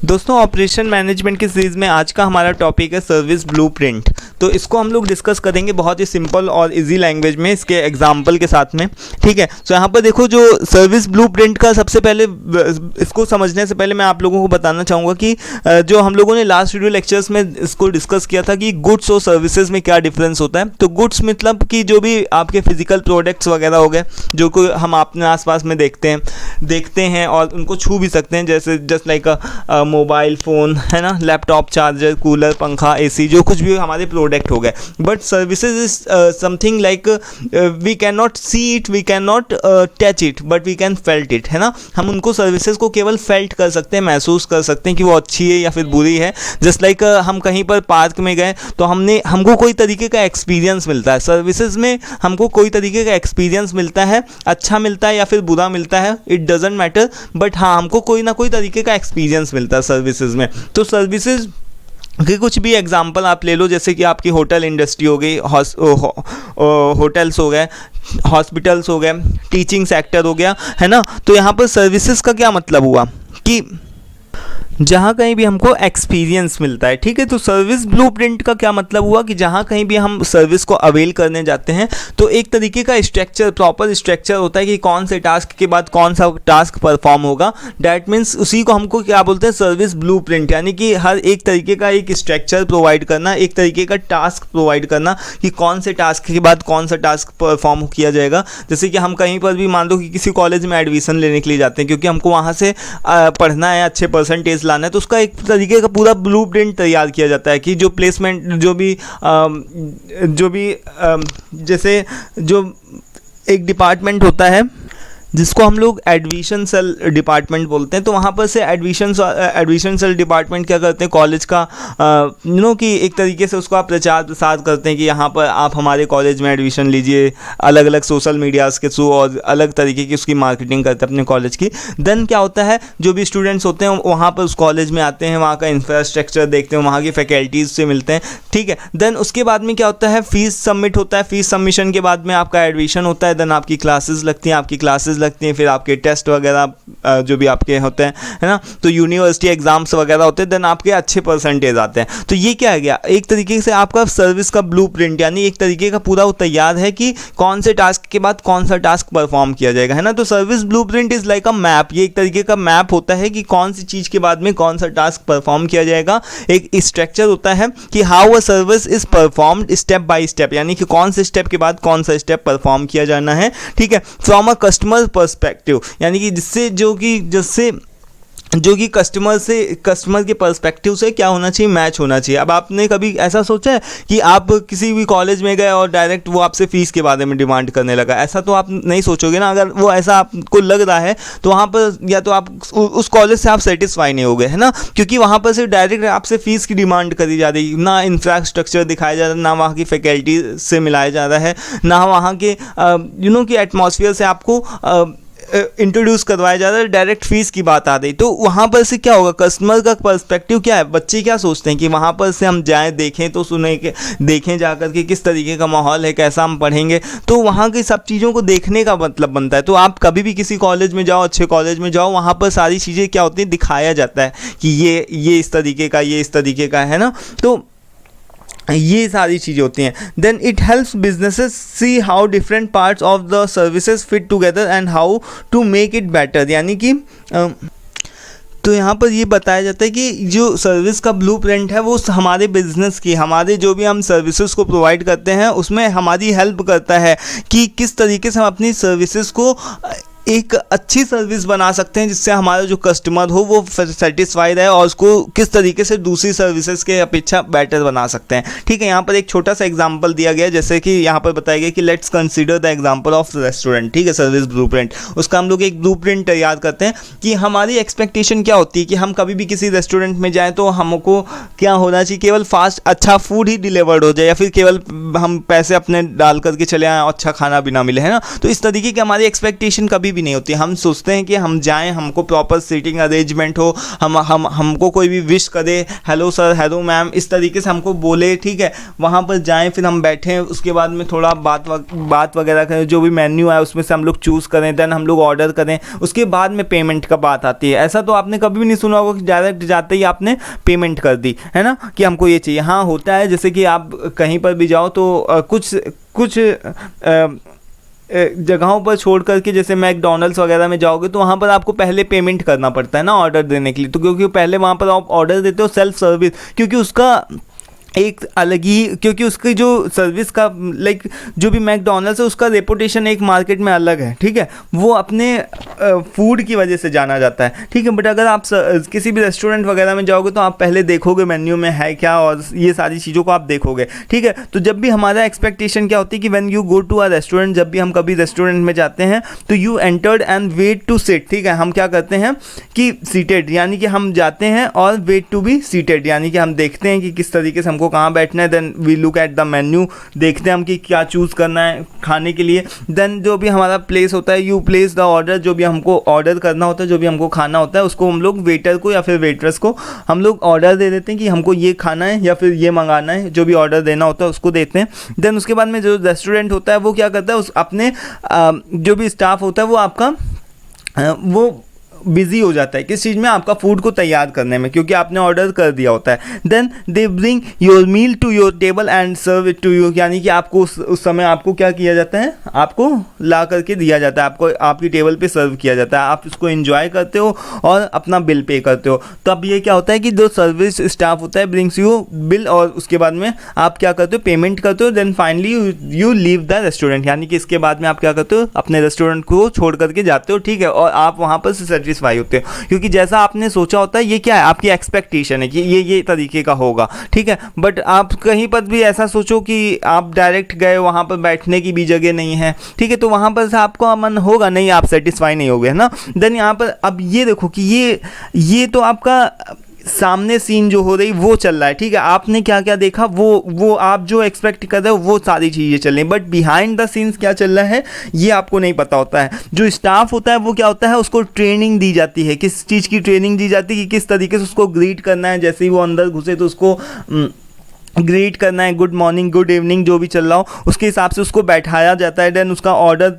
दोस्तों operation management की series में आज का हमारा टॉपिक है सर्विस ब्लूप्रिंट। तो इसको हम लोग डिस्कस करेंगे बहुत ही सिंपल और इजी लैंग्वेज में, इसके एग्जांपल के साथ में। ठीक है, तो यहाँ पर देखो जो सर्विस ब्लूप्रिंट का सबसे पहले इसको समझने से पहले मैं आप लोगों को बताना चाहूँगा कि जो हम लोगों ने लास्ट वीडियो लेक्चर्स में इसको डिस्कस किया था कि गुड्स और सर्विसेज में क्या डिफरेंस होता है। तो गुड्स मतलब कि जो भी आपके फिजिकल प्रोडक्ट्स वगैरह हो गए जो को हम अपने आसपास में देखते हैं और उनको छू भी सकते हैं, जैसे जस्ट लाइक मोबाइल फ़ोन है ना, लैपटॉप, चार्जर, कूलर, पंखा, एसी, जो कुछ भी हमारे प्रोडक्ट हो गए। But services is something like we can not see it, we can not touch it, but we can felt it, है ना। हम उनको सर्विसेज को केवल फेल्ट कर सकते हैं, महसूस कर सकते हैं कि वो अच्छी है या फिर बुरी है। जस्ट लाइक हम कहीं पर पार्क में गए तो हमको कोई तरीके का एक्सपीरियंस मिलता है। सर्विसेज में हमको कोई तरीके का एक्सपीरियंस मिलता है, अच्छा मिलता है या फिर बुरा मिलता है, इट डजेंट मैटर, बट हाँ हमको कोई ना कोई तरीके का एक्सपीरियंस मिलता है सर्विसेज में। तो सर्विसेज कि कुछ भी एग्जांपल आप ले लो, जैसे कि आपकी होटल इंडस्ट्री हो गई, होटल्स हो गए, हॉस्पिटल्स हो गए, टीचिंग सेक्टर हो गया, है ना। तो यहाँ पर सर्विसेज का क्या मतलब हुआ कि जहाँ कहीं भी हमको एक्सपीरियंस मिलता है। ठीक है, तो सर्विस ब्लूप्रिंट का क्या मतलब हुआ कि जहाँ कहीं भी हम सर्विस को अवेल करने जाते हैं तो एक तरीके का स्ट्रक्चर, प्रॉपर स्ट्रक्चर होता है कि कौन से टास्क के बाद कौन सा टास्क परफॉर्म होगा। डैट मीन्स उसी को हमको क्या बोलते हैं, सर्विस ब्लूप्रिंट, यानी कि हर एक तरीके का एक स्ट्रक्चर प्रोवाइड करना, एक तरीके का टास्क प्रोवाइड करना कि कौन से टास्क के बाद कौन सा टास्क परफॉर्म किया जाएगा। जैसे कि हम कहीं पर भी मान लो कि किसी कॉलेज में एडमिशन लेने के लिए जाते हैं क्योंकि हमको वहाँ से पढ़ना है, अच्छे परसेंटेज लाना है, तो उसका एक तरीके का पूरा ब्लूप्रिंट तैयार किया जाता है कि जो प्लेसमेंट जो भी जैसे जो एक डिपार्टमेंट होता है जिसको हम लोग एडमिशन सेल डिपार्टमेंट बोलते हैं, तो वहाँ पर से एडमिशन सेल डिपार्टमेंट क्या करते हैं, कॉलेज का कि एक तरीके से उसको आप प्रचार प्रसार करते हैं कि यहाँ पर आप हमारे कॉलेज में एडमिशन लीजिए, अलग अलग सोशल मीडियाज़ के थ्रू, और अलग तरीके की उसकी मार्केटिंग करते हैं अपने कॉलेज की। देन क्या होता है, जो भी स्टूडेंट्स होते हैं वहाँ पर उस कॉलेज में आते हैं, वहाँ का इंफ्रास्ट्रक्चर देखते हैं, वहाँ की फैकल्टीज़ से मिलते हैं। ठीक है, देन उसके बाद में क्या होता है, फ़ीस सबमिट होता है, फ़ीस सबमिशन के बाद में आपका एडमिशन होता है, देन आपकी क्लासेस लगती हैं, फिर आपके टेस्ट वगैरह जो भी आपके होते हैं, है ना, तो यूनिवर्सिटी एग्जाम्स वगैरह होते हैं, देन आपके अच्छे परसेंटेज आते हैं। तो ये क्या है गया, एक तरीके से आपका सर्विस का ब्लूप्रिंट, यानी एक तरीके का पूरा वो तैयार है कि कौन से टास्क के बाद कौन सा टास्क परफॉर्म किया जाएगा, है ना। तो service blueprint is like a map, ये एक तरीके का मैप होता है कि कौन सी चीज़ के बाद में कौन सा टास्क परफॉर्म किया जाएगा। एक स्ट्रक्चर होता है कि how a service is performed step by step, यानी कि कौन से स्टेप के बाद कौन सा स्टेप परफॉर्म किया जाना है। ठीक है, फ्रॉम अ कस्टमर पर्सपेक्टिव, यानी कि जिससे जो कि कस्टमर के पर्सपेक्टिव से क्या होना चाहिए, मैच होना चाहिए। अब आपने कभी ऐसा सोचा है कि आप किसी भी कॉलेज में गए और डायरेक्ट वो आपसे फ़ीस के बारे में डिमांड करने लगा, ऐसा तो आप नहीं सोचोगे ना। अगर वो ऐसा आपको लग रहा है तो वहाँ पर या तो आप उस कॉलेज से आप सेटिस्फाई नहीं होगे, है ना, क्योंकि वहाँ पर सिर्फ डायरेक्ट आपसे फ़ीस की डिमांड करी जा रही, ना इंफ्रास्ट्रक्चर दिखाया जा रहा है, ना वहाँ की फैकल्टी से मिलाया जा रहा है, ना वहाँ के कि एटमॉस्फेयर से आपको इंट्रोड्यूस करवाया जा रहा है, डायरेक्ट फीस की बात आ रही। तो वहाँ पर से क्या होगा, कस्टमर का पर्सपेक्टिव क्या है, बच्चे क्या सोचते हैं कि वहाँ पर से हम जाएं, देखें तो देखें जाकर के किस तरीके का माहौल है, कैसा हम पढ़ेंगे, तो वहाँ की सब चीज़ों को देखने का मतलब बनता है। तो आप कभी भी किसी कॉलेज में जाओ, अच्छे कॉलेज में जाओ, वहाँ पर सारी चीज़ें क्या होती हैं, दिखाया जाता है कि ये इस तरीके का, ये इस तरीके का, है ना। तो ये सारी चीज़ें होती हैं। Then it helps businesses see how different parts of the services fit together and how to make it better, यानी कि तो यहाँ पर ये बताया जाता है कि जो सर्विस का ब्लूप्रिंट है वो हमारे बिजनेस की, हमारे जो भी हम सर्विसेज को प्रोवाइड करते हैं उसमें हमारी हेल्प करता है कि किस तरीके से हम अपनी सर्विसेज को एक अच्छी सर्विस बना सकते हैं जिससे हमारा जो कस्टमर हो वो सेटिस्फाइड है और उसको किस तरीके से दूसरी सर्विसेज के अपेक्षा बेटर बना सकते हैं। ठीक है, यहाँ पर एक छोटा सा एग्जांपल दिया गया, जैसे कि यहाँ पर बताया गया कि let's consider the example of restaurant. ठीक है, सर्विस ब्लूप्रिंट, उसका हम लोग एक ब्लूप्रिंट तैयार करते हैं कि हमारी एक्सपेक्टेशन क्या होती है कि हम कभी भी किसी रेस्टोरेंट में जाएँ तो हमको क्या होना चाहिए, केवल फास्ट अच्छा फूड ही डिलीवर्ड हो जाए या फिर केवल हम पैसे अपने डाल करके चले आएँ, अच्छा खाना भी ना मिले, है ना। तो इस तरीके की हमारी एक्सपेक्टेशन कभी भी नहीं होती। हम सोचते हैं कि हम जाएं, हमको प्रॉपर सीटिंग अरेंजमेंट हो, हमको कोई भी विश करे, हेलो सर, हेलो मैम, इस तरीके से हमको बोले, ठीक है, वहाँ पर जाएं, फिर हम बैठें, उसके बाद में थोड़ा बात वगैरह करें, जो भी मेन्यू है उसमें से हम लोग चूज़ करें, देन हम लोग ऑर्डर करें, उसके बाद में पेमेंट का बात आती है। ऐसा तो आपने कभी भी नहीं सुना होगा कि डायरेक्ट जाते ही आपने पेमेंट कर दी, है ना, कि हमको ये चाहिए। हाँ, होता है, जैसे कि आप कहीं पर भी जाओ तो कुछ जगहों पर छोड़ करके, जैसे मैकडॉनल्ड्स वगैरह में जाओगे तो वहाँ पर आपको पहले पेमेंट करना पड़ता है ना ऑर्डर देने के लिए, तो क्योंकि पहले वहाँ पर आप ऑर्डर देते हो सेल्फ सर्विस, क्योंकि उसका एक अलग ही, क्योंकि उसकी जो सर्विस का लाइक जो भी मैकडॉनल्ड्स है उसका रेपुटेशन एक मार्केट में अलग है, ठीक है, वो अपने फूड की वजह से जाना जाता है, ठीक है। बट अगर आप किसी भी रेस्टोरेंट वगैरह में जाओगे तो आप पहले देखोगे मेन्यू में है क्या, और ये सारी चीज़ों को आप देखोगे, ठीक है। तो जब भी हमारा एक्सपेक्टेशन क्या होती है कि when you go to a restaurant, जब भी हम कभी रेस्टोरेंट में जाते हैं तो you entered and wait to sit, ठीक है, हम क्या करते हैं कि सीटेड, यानी कि हम जाते हैं, और वेट टू बी सीटेड, यानी कि हम देखते हैं कि किस तरीके से हमको कहाँ बैठना है, then we look at the menu, देखते हैं हम कि क्या चूज़ करना है खाने के लिए, देन जो भी हमारा प्लेस होता है, यू प्लेस द ऑर्डर, जो भी हमको ऑर्डर करना होता है, जो भी हमको खाना होता है, उसको हम लोग वेटर को या फिर वेट्रेस को हम लोग ऑर्डर दे देते हैं कि हमको ये खाना है या फिर ये मंगाना है, जो भी ऑर्डर देना होता है उसको देते हैं। देन उसके बाद में जो रेस्टोरेंट होता है वो क्या करता है, उस अपने जो भी स्टाफ होता है वो आपका वो बिजी हो जाता है किस चीज़ में, आपका फूड को तैयार करने में, क्योंकि आपने ऑर्डर कर दिया होता है। Then they bring your meal to your table and serve it to you, यानी कि आपको उस समय आपको क्या किया जाता है, आपको ला करके दिया जाता है, आपको आपकी टेबल पे सर्व किया जाता है, आप उसको एंजॉय करते हो और अपना बिल पे करते हो। तो अब ये क्या होता है कि जो सर्विस स्टाफ होता है ब्रिंग्स यू बिल, और उसके बाद में आप क्या करते हो, पेमेंट करते हो, then finally you leave the restaurant, यानी कि इसके बाद में आप क्या करते हो, अपने रेस्टोरेंट को छोड़ करके जाते हो, ठीक है, और आप वहाँ पर सेटिस्फाई होते हो, क्योंकि जैसा आपने सोचा होता है, ये क्या है, आपकी एक्सपेक्टेशन है कि ये तरीके का होगा, ठीक है। बट आप कहीं पर भी ऐसा सोचो कि आप डायरेक्ट गए, वहां पर बैठने की भी जगह नहीं है, ठीक है, तो वहां पर से आपको मन होगा नहीं, आप सेटिस्फाई नहीं होगे, है ना। देन यहाँ पर अब ये देखो कि ये तो आपका सामने सीन जो हो रही वो चल रहा है, ठीक है, आपने क्या क्या देखा वो आप जो एक्सपेक्ट कर रहे हो वो सारी चीज़ें चल रही, बट बिहाइंड द सीन्स क्या चल रहा है ये आपको नहीं पता होता है। जो स्टाफ होता है वो क्या होता है, उसको ट्रेनिंग दी जाती है, किस चीज़ की ट्रेनिंग दी जाती है कि किस तरीके से उसको ग्रीट करना है, जैसे ही वो अंदर घुसे तो उसको ग्रीट करना है, गुड मॉर्निंग, गुड इवनिंग, जो भी चल रहा हो उसके हिसाब से उसको बैठाया जाता है, देन उसका ऑर्डर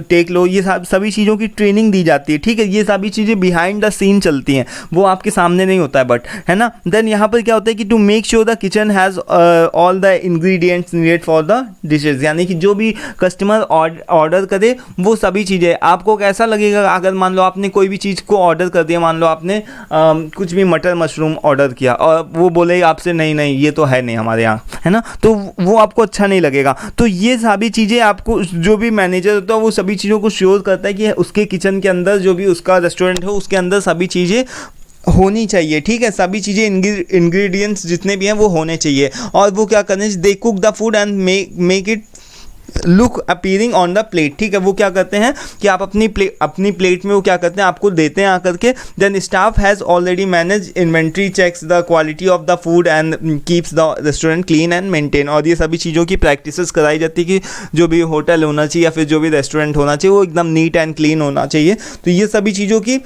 टेक लो, ये सभी चीज़ों की ट्रेनिंग दी जाती है, ठीक है। ये सभी चीज़ें बिहाइंड द सीन चलती हैं, वो आपके सामने नहीं होता है, बट है ना। देन यहाँ पर क्या होता है कि to make sure the kitchen has all the ingredients needed for the dishes, यानी कि जो भी कस्टमर ऑर्डर करे वो सभी चीज़ें, आपको कैसा लगेगा अगर मान लो आपने कोई भी चीज़ को ऑर्डर कर दिया, मान लो आपने कुछ भी मटर मशरूम ऑर्डर किया और वो बोले आपसे नहीं ये तो है नहीं हमारे यहाँ, है ना, तो वो आपको अच्छा नहीं लगेगा। तो ये सभी चीज़ें आपको जो भी मैनेजर होता है वो सभी चीज़ों को श्योर करता है कि उसके किचन के अंदर जो भी उसका रेस्टोरेंट हो उसके अंदर सभी चीज़ें होनी चाहिए, ठीक है, सभी चीज़ें इंग्रेडिएंट्स जितने भी हैं वो होने चाहिए। और वो क्या करने, they cook the food and make it look appearing on the plate, ठीक है, वो क्या करते हैं कि आप अपनी प्लेट में वो क्या करते हैं आपको देते हैं आकर के। Then staff has already manage inventory, checks the quality of the food and keeps the restaurant clean and maintain, और ये सभी चीज़ों की प्रैक्टिसेस कराई जाती है कि जो भी होटल होना चाहिए या फिर जो भी रेस्टोरेंट होना चाहिए वो एकदम नीट एंड क्लीन होना चाहिए। तो ये सभी चीज़ों की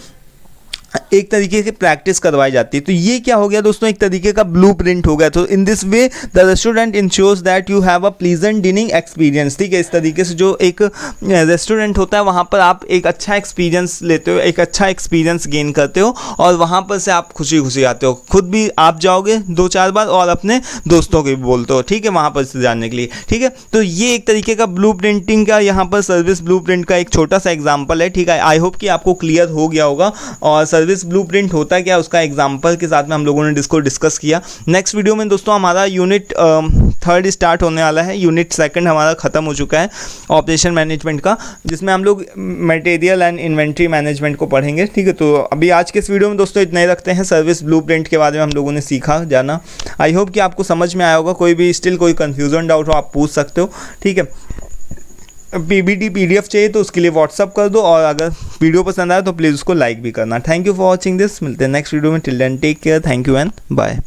एक तरीके से प्रैक्टिस करवाई जाती है। तो ये क्या हो गया दोस्तों, एक तरीके का ब्लूप्रिंट हो गया। तो in this way the restaurant ensures that you have a pleasant dining experience, ठीक है, इस तरीके से जो एक रेस्टोरेंट होता है वहाँ पर आप एक अच्छा एक्सपीरियंस लेते हो, एक अच्छा एक्सपीरियंस गेन करते हो और वहाँ पर से आप खुशी खुशी आते हो, खुद भी आप जाओगे 2-4 बार और अपने दोस्तों को भी बोलते हो, ठीक है, वहाँ पर से जाने के लिए, ठीक है। तो ये एक तरीके का ब्लूप्रिंटिंग का यहाँ पर सर्विस ब्लूप्रिंट का एक छोटा सा एग्जाम्पल है, ठीक है। आई होप कि आपको क्लियर हो गया होगा और सर्विस ब्लूप्रिंट होता क्या उसका एग्जांपल के साथ में हम लोगों ने इसको डिस्कस किया। नेक्स्ट वीडियो में दोस्तों हमारा यूनिट 3 स्टार्ट होने वाला है, यूनिट 2 हमारा ख़त्म हो चुका है ऑपरेशन मैनेजमेंट का, जिसमें हम लोग मटेरियल एंड इन्वेंट्री मैनेजमेंट को पढ़ेंगे, ठीक है। तो अभी आज के इस वीडियो में दोस्तों इतना ही रखते हैं, सर्विस ब्लूप्रिंट के बारे में हम लोगों ने सीखा जाना। आई होप कि आपको समझ में आया होगा, कोई भी स्टिल कोई कन्फ्यूजन डाउट हो आप पूछ सकते हो, ठीक है। PPT PDF चाहिए तो उसके लिए व्हाट्सअप कर दो, और अगर वीडियो पसंद आए तो प्लीज़ उसको लाइक भी करना। Thank you for watching this, मिलते हैं नेक्स्ट वीडियो में, till then take care, thank you and bye.